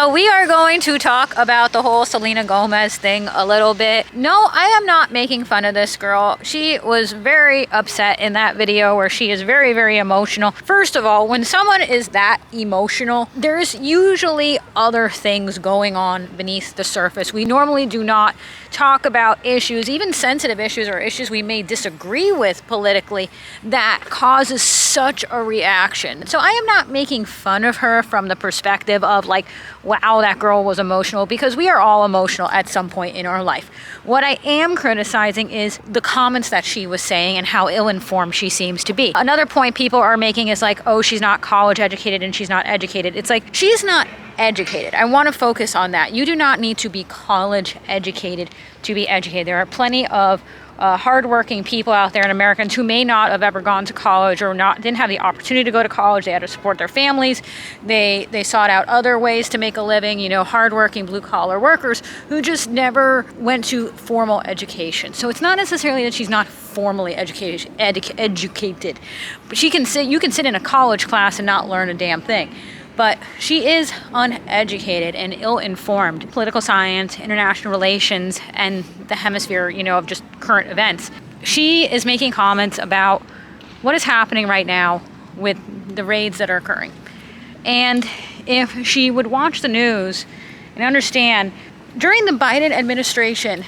So we are going to talk about the whole Selena Gomez thing a little bit. No, I am not making fun of this girl. She was very upset in that video where she is very, very emotional. First of all, when someone is that emotional, there's usually other things going on beneath the surface. We normally do not talk about issues, even sensitive issues or issues we may disagree with politically, that causes such a reaction. So I am not making fun of her from the perspective of like, wow, that girl was emotional, because we are all emotional at some point in our life. What I am criticizing is the comments that she was saying and how ill-informed she seems to be. Another point people are making is like, oh, she's not college educated and she's not educated. It's like, she's not educated. I want to focus on that. You do not need to be college educated to be educated. There are plenty of hardworking people out there in Americans who may not have ever gone to college or didn't have the opportunity to go to college. They had to support their families. They sought out other ways to make a living, you know, hardworking blue collar workers who just never went to formal education. So it's not necessarily that she's not formally educated, but you can sit in a college class and not learn a damn thing. But she is uneducated and ill-informed. Political science, international relations, and the hemisphere, you know, of just current events. She is making comments about what is happening right now with the raids that are occurring. And if she would watch the news and understand, during the Biden administration,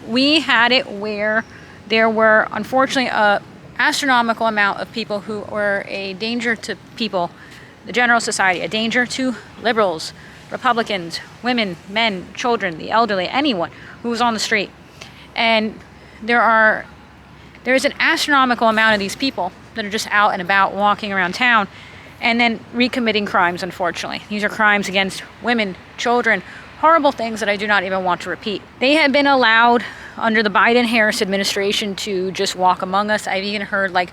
we had it where there were, unfortunately, an astronomical amount of people who were a danger to people, the general society, a danger to liberals, Republicans, women, men, children, the elderly, anyone who was on the street. And there is an astronomical amount of these people that are just out and about walking around town and then recommitting crimes, unfortunately. These are crimes against women, children, horrible things that I do not even want to repeat. They have been allowed under the Biden-Harris administration to just walk among us. I've even heard like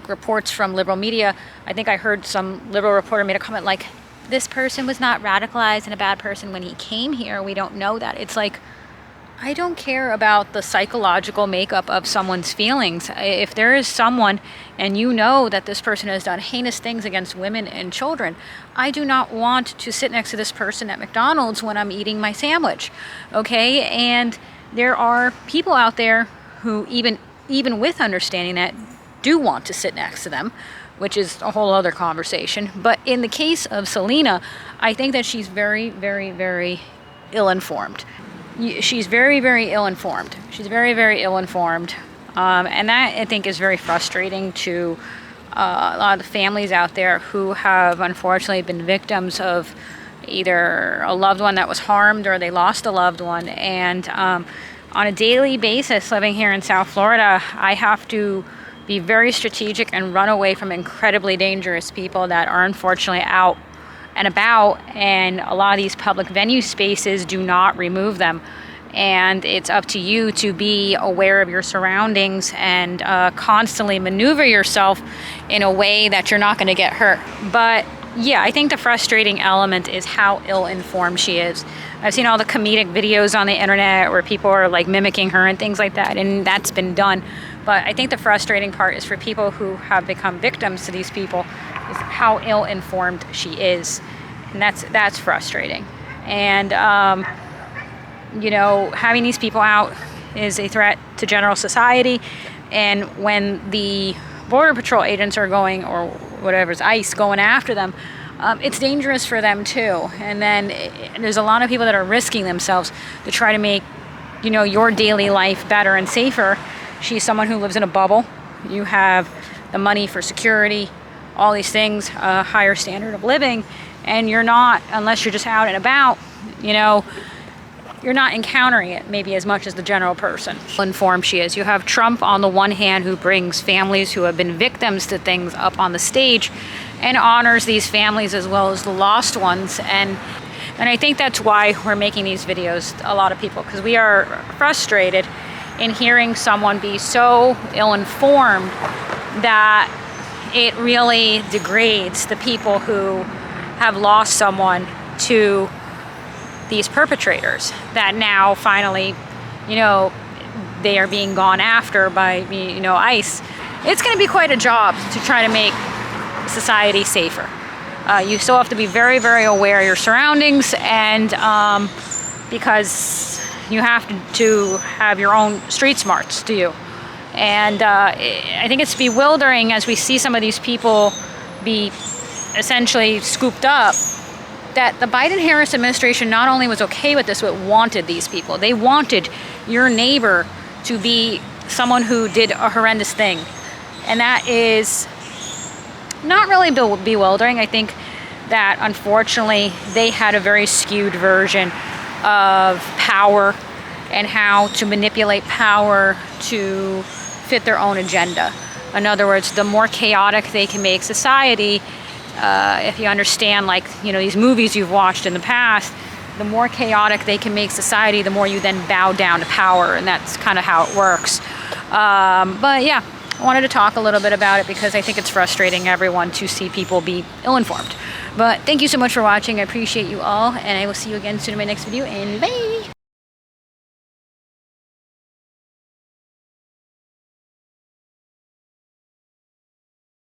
reports from liberal media. I think I heard some liberal reporter made a comment like, this person was not radicalized and a bad person when he came here. We don't know that. It's like, I don't care about the psychological makeup of someone's feelings. If there is someone and you know that this person has done heinous things against women and children, I do not want to sit next to this person at McDonald's when I'm eating my sandwich. Okay? And there are people out there who even with understanding that, do want to sit next to them, which is a whole other conversation. But in the case of Selena, I think that she's very, very, very ill-informed. She's very, very ill-informed. She's very, very ill-informed. And that, I think, is very frustrating to a lot of the families out there who have unfortunately been victims of either a loved one that was harmed or they lost a loved one. And on a daily basis, living here in South Florida, I have to be very strategic and run away from incredibly dangerous people that are unfortunately out and about, and a lot of these public venue spaces do not remove them. And it's up to you to be aware of your surroundings and constantly maneuver yourself in a way that you're not going to get hurt. But yeah, I think the frustrating element is how ill-informed she is. I've seen all the comedic videos on the internet where people are like mimicking her and things like that, and that's been done. But I think the frustrating part is for people who have become victims to these people is how ill-informed she is. And that's frustrating. And, you know, having these people out is a threat to general society. And when the Border Patrol agents are going, or whatever's ICE, going after them, it's dangerous for them too. And then there's a lot of people that are risking themselves to try to make, you know, your daily life better and safer. She's someone who lives in a bubble. You have the money for security, all these things, a higher standard of living, and you're not, unless you're just out and about, you know, you're not encountering it maybe as much as the general person. Informed she is. You have Trump on the one hand, who brings families who have been victims to things up on the stage and honors these families as well as the lost ones. And I think that's why we're making these videos, a lot of people, because we are frustrated in hearing someone be so ill-informed that it really degrades the people who have lost someone to these perpetrators that now finally, you know, they are being gone after by, you know, ICE. It's going to be quite a job to try to make society safer. You still have to be very, very aware of your surroundings, and because you have to have your own street smarts to you. And I think it's bewildering as we see some of these people be essentially scooped up, that the Biden-Harris administration not only was okay with this, but wanted these people. They wanted your neighbor to be someone who did a horrendous thing. And that is not really bewildering. I think that unfortunately they had a very skewed version of power and how to manipulate power to fit their own agenda. In other words, the more chaotic they can make society, if you understand, like, these movies you've watched in the past, the more chaotic they can make society, the more you then bow down to power, and that's kind of how it works. But yeah, I wanted to talk a little bit about it because I think it's frustrating everyone to see people be ill-informed. But thank you so much for watching. I appreciate you all, and I will see you again soon in my next video, and bye!